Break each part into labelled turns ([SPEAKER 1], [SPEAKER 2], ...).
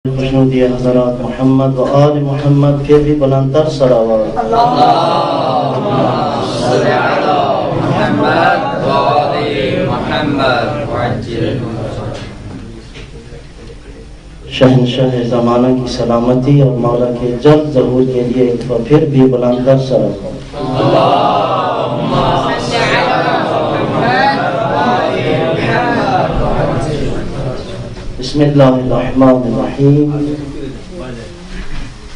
[SPEAKER 1] خوشنودی حضرات محمد و آل محمد پھر بھی بلندتر صلوات
[SPEAKER 2] اللهم صل على محمد وآل محمد وعجل
[SPEAKER 1] شہنشاہ زمانہ کی سلامتی اور مولا کے جلد ظہور کے لیے ایک دفعہ پھر بھی بلندتر صلوات
[SPEAKER 2] اللهم صل على محمد وآل محمد.
[SPEAKER 1] بسم اللہ الرحمن الرحیم.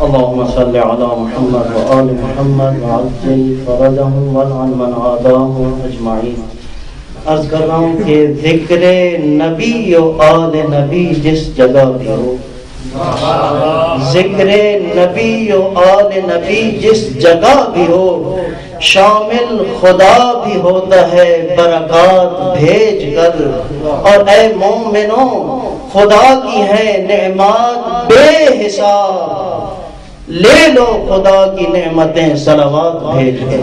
[SPEAKER 1] اللهم صل على محمد وآل محمد وعجل فرجهم والعن من عاداهم اجمعین. عرض کر رہا ہوں کہ ذکر نبی و آل نبی جس جگہ بھی ہو، ذکر نبی و آل نبی جس جگہ بھی ہو، شامل خدا بھی ہوتا ہے برکات بھیج کر. اور اے مومنوں، خدا کی ہے نعمات بے حساب، لے لو خدا کی نعمتیں صلوات بھیج کر.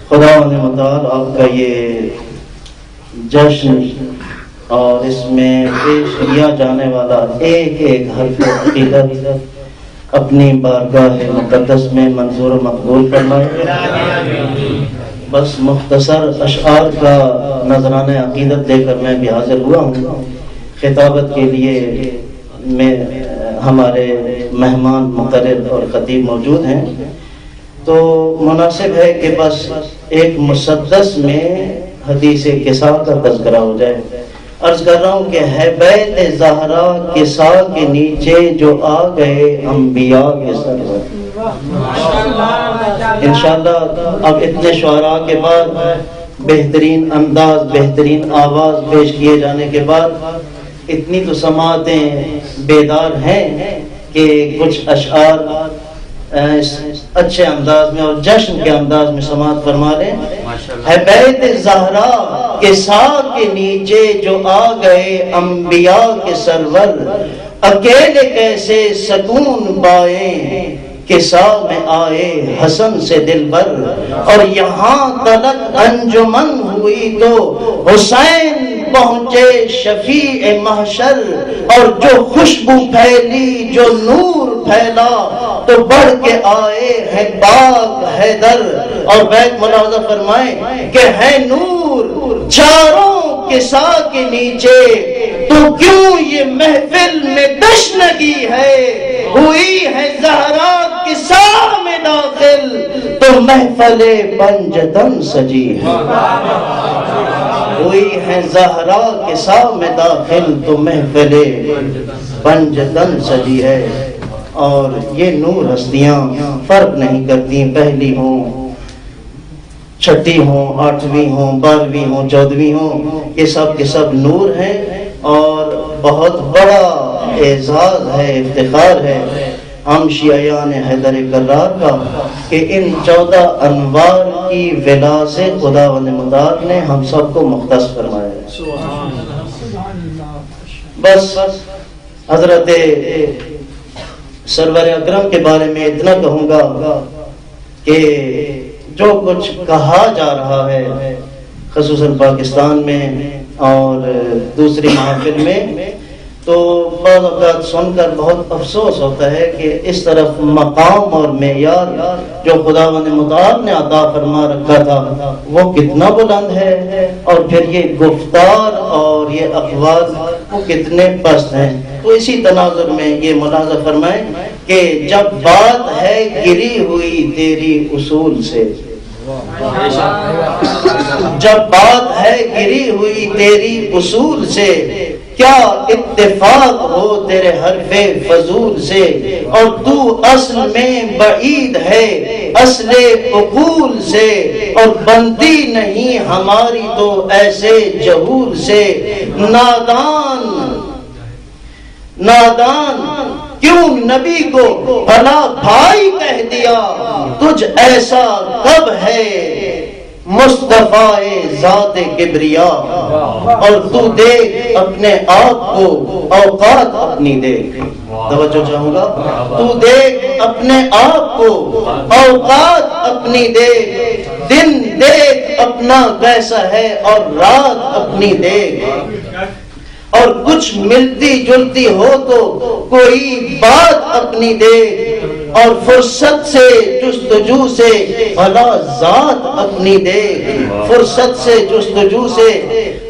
[SPEAKER 1] خدا نے مطال آپ کا یہ جشن اور اس میں پیش کیا جانے والا ایک ایک حرف عقیدت اپنی بارگاہ مقدس میں منظور و مقبول فرمائے. بس مختصر اشعار کا نذرانہ عقیدت لے کر میں بھی حاضر ہوا ہوں. خطابت کے لیے میں ہمارے مہمان مقرر اور خطیب موجود ہیں، تو مناسب ہے کہ بس ایک مسدس میں حدیث کسا کا تذکرہ ہو جائے. عرض کر رہا ہوں کہ ہے بیت زہرا کسا کے نیچے جو آ گئے انبیاء کے سرور. انشاءاللہ اب اتنے شعراء کے بعد بہترین انداز، بہترین آواز پیش کیے جانے کے بعد اتنی تو سماعتیں بیدار ہیں کہ کچھ اشعار اچھے انداز میں اور جشن کے انداز میں سماعت فرما لیں. ہے بیت زہرا کے سا کے نیچے جو آ گئے انبیاء کے سرور، اکیلے کیسے سکون پائیں کہ سا میں آئے حسن سے دل بر. اور یہاں تلک انجمن ہوئی تو حسین پہنچے شفیع محشر. اور جو خوشبو پھیلی، جو نور پھیلا، تو بڑھ کے آئے ہیں پاک حیدر. اور بیت ملاحظہ فرمائیں کہ ہے نور چاروں کے سا کے نیچے، تو کیوں یہ محفل میں تشنگی ہے. ہوئی ہے زہرا کے سا میں داخل، تو محفل پنجتن سجی ہے. ہوئی ہے زہرا کے سا میں داخل، تو محفل پنجتن سجی ہے. اور یہ نور ہستیاں فرق نہیں کرتی، پہلی ہوں، چھٹی ہوں، آٹھویں ہوں، 12ویں ہوں، 14ویں ہوں، یہ سب کے سب نور ہیں. اور بہت بڑا اعزاز ہے، افتخار ہے ہم شیعیان حیدر کرار کا کہ ان 14 انوار کی ولا سے خداوند متعال نے ہم سب کو مختص فرمایا ہے. بس حضرت سرور اکرم کے بارے میں اتنا کہوں گا کہ جو کچھ کہا جا رہا ہے خصوصاً پاکستان میں اور دوسری محافل میں، تو بعض اوقات سن کر بہت افسوس ہوتا ہے کہ اس طرف مقام اور معیار جو خداوند متعال نے عطا فرما رکھا تھا وہ کتنا بلند ہے، اور پھر یہ گفتار اور یہ اقوال وہ کتنے پست ہیں. تو اسی تناظر میں یہ ملاحظہ فرمائیں کہ جب بات ہے گری ہوئی تیری اصول سے، جب بات ہے گری ہوئی تیری اصول سے، کیا اتفاق ہو تیرے حرف فضول سے. اور تو اصل میں بعید ہے اصل عقول سے، اور بندی نہیں ہماری تو ایسے جہول سے. نادان کیوں نبی کو بھلا بھائی کہہ دیا، تجھ ایسا کب ہے مصطفیٰ ذات کبریا، اور تو دیکھ اپنے آپ کو، اوقات اپنی دیکھ، توجہ چاہوں گا، تو دیکھ اپنے آپ کو، اوقات اپنی دیکھ، دن دیکھ اپنا کیسا ہے اور رات اپنی دیکھ، اور کچھ ملتی جلتی ہو تو کوئی بات اپنی دیکھ، اور فرصت سے جستجو سے بھلا ذات اپنی دیکھ، فرصت سے جستجو سے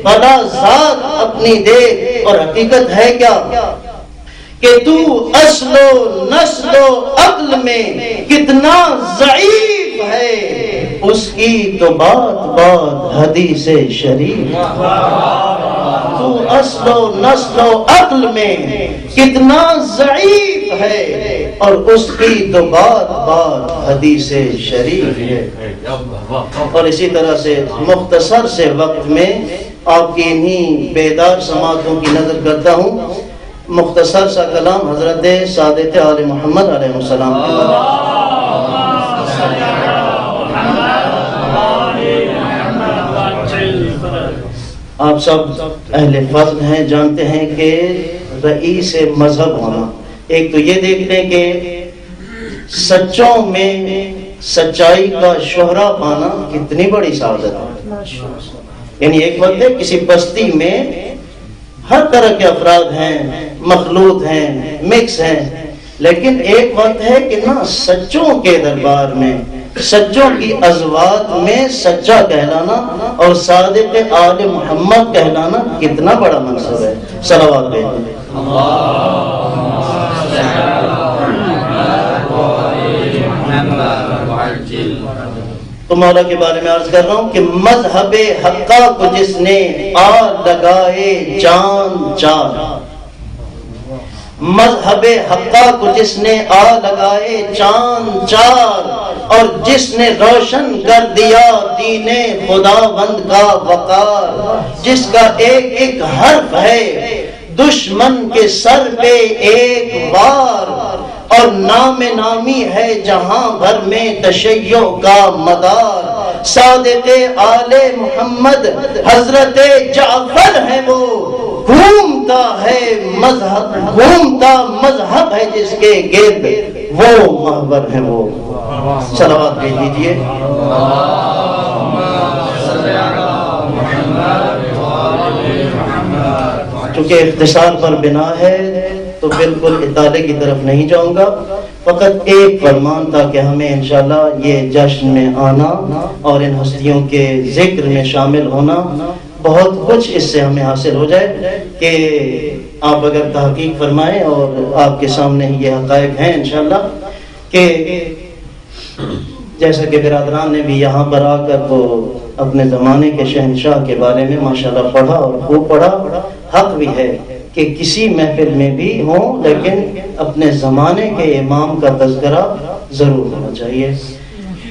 [SPEAKER 1] بھلا ذات اپنی دیکھ۔ اور حقیقت ہے کیا کہ تو اصل و نسل و عقل میں کتنا ضعیف ہے، اس کی تو بات بات حدیث شریف۔ تو اصل و نسل و عقل میں کتنا ضعیف ہے، اور اس کی تو بات بات حدیث شریف ہے۔ اور اسی طرح سے مختصر سے وقت میں آپ کی انہی بیدار سماعتوں کی نظر کرتا ہوں، مختصر سا کلام حضرت سعادت آل محمد علیہ السلام کے بارے۔ آپ سب اہل فضل ہیں، جانتے ہیں کہ رئیس مذہب ہونا، ایک تو یہ دیکھتے ہیں کہ سچوں میں سچائی کا شہرہ پانا کتنی بڑی سعادت ہے۔ یعنی ایک وقت ہے کسی بستی میں ہر طرح کے افراد ہیں، مخلوط ہیں، مکس ہیں، لیکن ایک وقت ہے کہ نا سچوں کے دربار میں، سچوں کی ازواج میں سچا کہلانا اور صادق آل محمد کہلانا کتنا بڑا منصب ہے۔ صلوات پہ تو مولا کے بارے میں عرض کر رہا ہوں کہ مذہب حقہ کو جس نے آ لگائے جان چار، مذہب حقہ کو جس نے آ لگائے چاند چار، اور جس نے روشن کر دیا دین خداوند کا وقار، جس کا ایک ایک حرف ہے دشمن کے سر پہ ایک وار، اور نام نامی ہے جہاں بھر میں تشیع کا مدار، صادق آل محمد حضرت جعفر ہے وہ، گھومتا ہے مذہب، گھومتا مذہب ہے جس کے گرد وہ محور ہے وہ۔ صلوات بھیج دیجئے۔ چونکہ اختصار پر بنا ہے تو بالکل اطالے کی طرف نہیں جاؤں گا، فقط ایک فرمان تھا کہ ہمیں انشاءاللہ یہ جشن میں آنا اور ان ہستیوں کے ذکر میں شامل ہونا، بہت کچھ اس سے ہمیں حاصل ہو جائے کہ آپ اگر تحقیق فرمائیں، اور آپ کے سامنے ہی یہ حقائق ہیں انشاءاللہ کہ جیسا کہ برادران نے بھی یہاں پر آ کر تو اپنے زمانے کے شہنشاہ کے بارے میں ماشاءاللہ پڑھا اور خوب پڑھا، حق بھی ہے کہ کسی محفل میں بھی ہوں لیکن اپنے زمانے کے امام کا تذکرہ ضرور ہونا چاہیے۔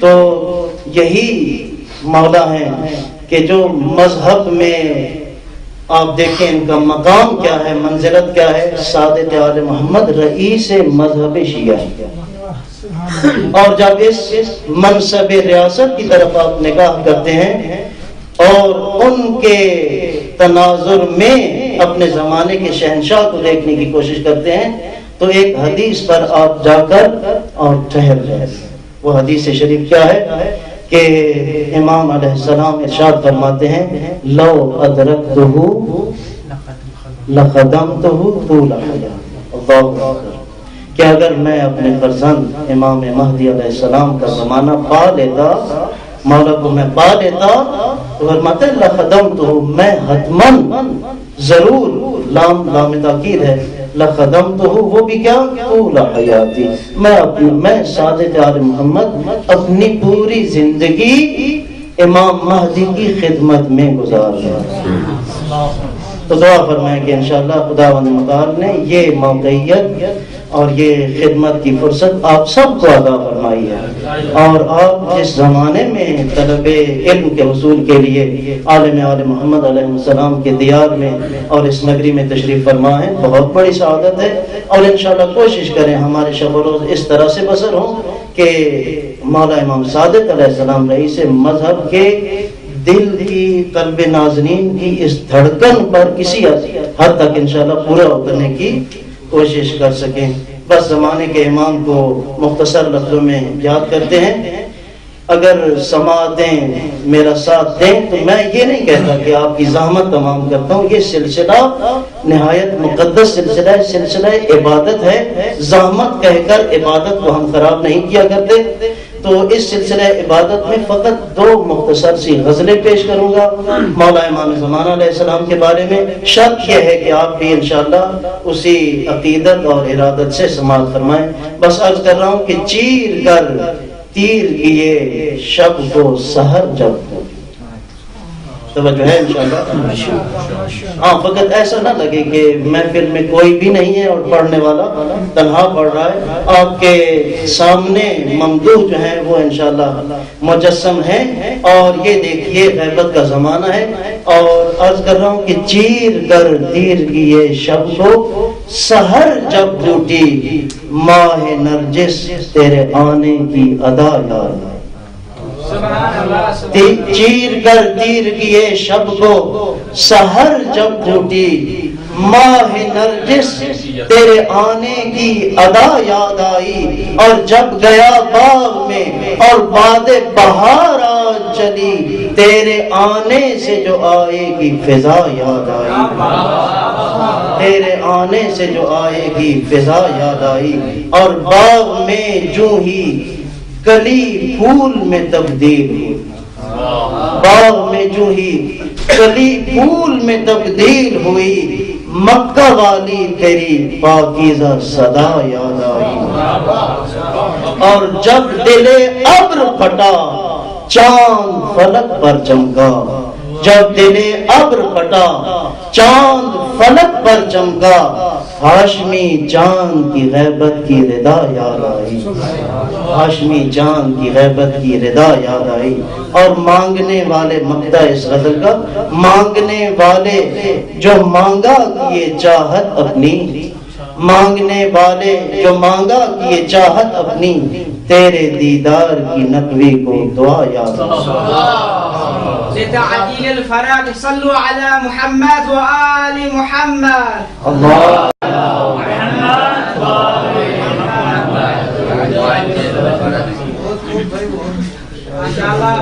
[SPEAKER 1] تو یہی مولا ہیں کہ جو مذہب میں آپ دیکھیں ان کا مقام کیا ہے، منزلت کیا ہے، سعادت آل محمد رئیس مذہب شیعہ ہے۔ اور جب اس منصب ریاست کی طرف آپ نگاہ کرتے ہیں اور ان کے تناظر میں اپنے زمانے کے شہنشاہ کو دیکھنے کی کوشش کرتے ہیں تو ایک حدیث پر آپ جا کر اور ٹھہر جائیں۔ وہ حدیث شریف کیا ہے کہ امام علیہ السلام ارشاد فرماتے ہیں لو ادرکتہ لخدمتہ طول حیاتہ، اللہ اکبر، کہ اگر میں اپنے فرزند امام مہدی علیہ السلام کا زمانہ پا لیتا، مولا کو میں پا لیتا، تو فرماتے ہیں لخدمتہ، میں حتماً ضرور، لام تاکید ہے، لخدمتہ، وہ بھی کیا، طول حیاتی، میں صادق آل محمد اپنی پوری زندگی امام مہدی کی خدمت میں گزار رہا۔ تو دعا فرمائیں کہ انشاءاللہ خداوند متعال نے یہ موقعیت اور یہ خدمت کی فرصت آپ سب کو عطا فرمائی ہے، اور آپ جس زمانے میں طلب علم کے حصول کے لیے عالم آل محمد علیہ السلام کے دیار میں اور اس نگری میں تشریف فرما ہے، بہت بڑی سعادت ہے، اور انشاءاللہ کوشش کریں ہمارے شب و روز اس طرح سے بسر ہوں کہ مولا امام صادق علیہ السلام رئیس مذہب کے دل کی، قلب ناظرین کی اس دھڑکن پر کسی حد تک انشاءاللہ پورا اترنے کی کوشش کر سکیں۔ بس زمانے کے امام کو مختصر لفظوں میں یاد کرتے ہیں۔ اگر سماعت دیں، میرا ساتھ دیں، تو میں یہ نہیں کہتا کہ آپ کی زحمت تمام کرتا ہوں، یہ سلسلہ نہایت مقدس سلسلہ ہے، سلسلہ عبادت ہے۔ زحمت کہہ کر عبادت کو ہم خراب نہیں کیا کرتے۔ تو اس سلسلہ عبادت میں فقط 2 مختصر سی غزلیں پیش کروں گا مولا امام زمانہ علیہ السلام کے بارے میں۔ شرط یہ ہے کہ آپ بھی انشاءاللہ اسی عقیدت اور ارادت سے سماعت فرمائیں۔ بس عرض کر رہا ہوں کہ چیر کر تیر کیے شب کو سحر جب ہو۔ توجہ ہے انشاءاللہ؟ ہاں، فقط ایسا نہ لگے کہ محفل میں کوئی بھی نہیں ہے اور پڑھنے والا تنہا پڑھ رہا ہے۔ آپ کے سامنے ممدوح جو ہیں وہ انشاءاللہ مجسم ہیں، اور یہ دیکھیے غیبت کا زمانہ ہے، اور عرض کر رہا ہوں کہ چیر کر تیر کیے شب کو سحر جب ٹوٹی ماہ نرجس تیرے آنے کی ادا یاد۔ چیر کر تیر کیے شب کو سحر جب ٹوٹی ماہ نرجس تیرے آنے کی ادا یاد آئی، اور جب گیا باغ میں اور باد بہار آج چلی تیرے آنے سے جو آئے گی فضا یاد آئی، تیرے آنے سے جو آئے گی فضا یاد آئی، اور باغ میں جو ہی کلی پھول میں تبدیل ہوئی، باغ میں جو ہی کلی پھول میں تبدیل ہوئی، مکہ والی تیری پاکیزہ صدا یاد آئی، اور جب دل ابر پھٹا چاند فلک پر چمکا، جب دل ابر پھٹا چاند فلک پر چمکا، ہاشمی جان کی غیبت کی ردا یاد آئی، ہاشمی جان کی غیبت کی ردا یاد آئی۔ اور مانگنے والے مقطع اس غزل کا، مانگنے والے جو مانگا کیے چاہت اپنی، مانگنے والے جو مانگا کیے چاہت اپنی، تیرے دیدار کی نقوی کو دعا یاد آئی۔
[SPEAKER 2] لتعديل الفراغ صلوا على محمد وآل محمد.
[SPEAKER 1] الله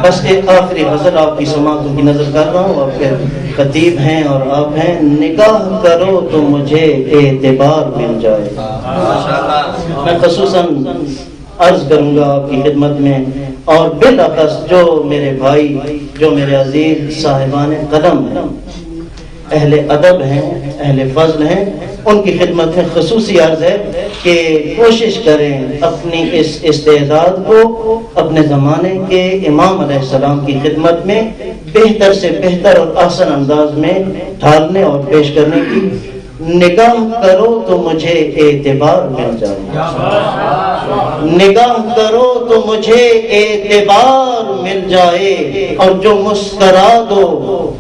[SPEAKER 1] بس ایک آخری غزل آپ کی سماعتوں کی نظر کر رہا ہوں، آپ کے خطیب ہیں اور آپ ہیں۔ نگاہ کرو تو مجھے اعتبار مل جائے۔ میں خصوصاً عرض کروں گا آپ کی خدمت میں، اور بالاخص جو میرے بھائی، جو میرے عزیز صاحبان قلم ہیں، اہل ادب ہیں، اہل فضل ہیں، ان کی خدمت میں خصوصی عرض ہے کہ کوشش کریں اپنی اس استعداد کو اپنے زمانے کے امام علیہ السلام کی خدمت میں بہتر سے بہتر اور احسن انداز میں ڈھالنے اور پیش کرنے کی۔ نگاہ کرو تو مجھے اعتبار مل جائے، نگاہ کرو تو مجھے اعتبار مل جائے، اور جو مسکرا دو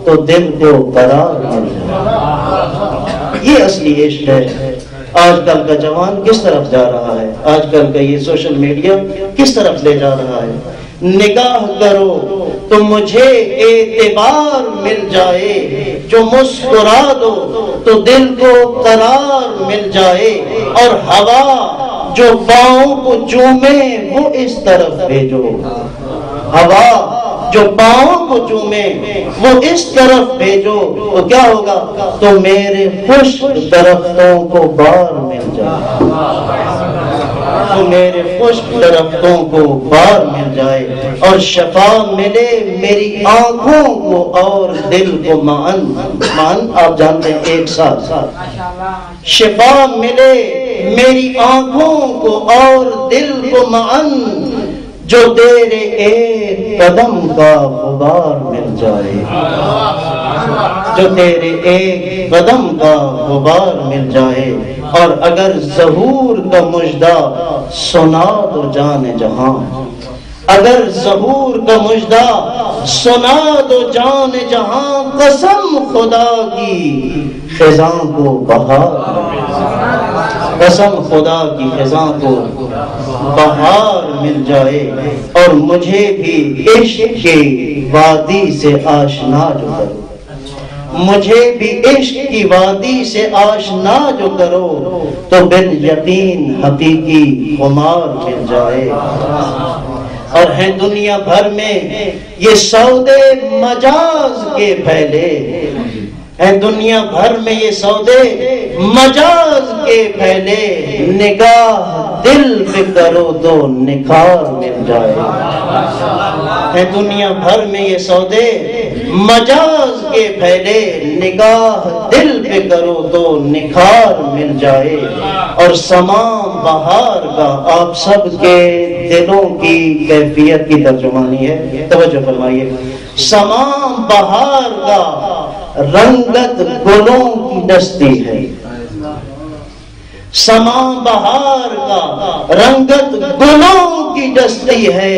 [SPEAKER 1] تو دل کو قرار مل جائے۔ یہ اصلی عشق ہے۔ آج کل کا جوان کس طرف جا رہا ہے، آج کل کا یہ سوشل میڈیا کس طرف لے جا رہا ہے۔ نگاہ کرو تو مجھے اعتبار مل جائے، جو مسکرا دو تو دل کو قرار مل جائے، اور ہوا جو پاؤں کو چومے وہ اس طرف بھیجو، ہوا جو پاؤں کو چومے وہ اس طرف بھیجو، تو کیا ہوگا؟ تو میرے خشک درختوں کو بار مل جائے، تو میرے خشک درختوں کو بار مل جائے، اور شفا ملے میری آنکھوں کو اور دل کو معن، معن آپ جانتے ہیں ایک ساتھ، شفا ملے میری آنکھوں کو اور دل کو معن، جو تیرے ایک قدم کا غبار مل جائے، جو تیرے ایک قدم کا غبار مل جائے، اور اگر ظہور کا مژدہ سنا دو جان جہاں، اگر ظہور کا مژدہ سنا دو جان جہاں، قسم خدا کی خزاں کو بہار مل جائے۔ قسم خدا کی خزاں کو بہار مل جائے اور مجھے بھی عشق کی وادی سے آشنا جو کرو، مجھے بھی عشق کی وادی سے آشنا جو کرو تو بال یقین حقیقی خمار مل جائے۔ اور ہیں دنیا بھر میں یہ سودے مجاز کے پھیلے، ہیں دنیا بھر میں یہ سودے مجاز کے پھیلے، نگاہ دل پہ کرو تو نکھار مل جائے۔ ہے دنیا بھر میں یہ سودے مجاز کے پھیلے، نگاہ دل پہ کرو تو نکھار مل جائے۔ اور سماں بہار کا آپ سب کے دلوں کی کیفیت کی ترجمانی ہے، توجہ فرمائیے۔ سماں بہار کا رنگت گلوں کی دستی ہے، سماں بہار کا رنگت گلوں کی دستی ہے،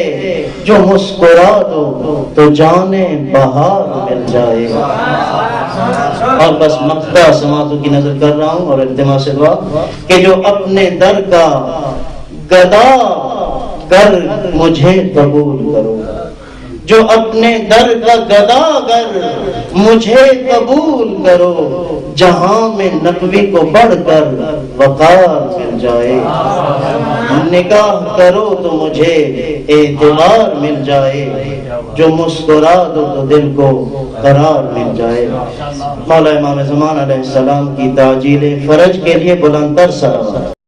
[SPEAKER 1] جو مسکرا دو تو جانے بہار مل جائے۔ اور بس مقطع سماعتوں کی نظر کر رہا ہوں اور التماس سے دعا کہ جو اپنے در کا گدا گر مجھے قبول کرو، جو اپنے در کا گدا گر مجھے قبول کرو، جہاں میں نقوی کو بڑھ کر وقار مل جائے۔ نگاہ کرو تو مجھے اعتبار مل جائے، جو مسکرا دو تو دل کو قرار مل جائے۔ مولا امام زمان علیہ السلام کی تعجیل فرج کے لیے بلند تر سلام۔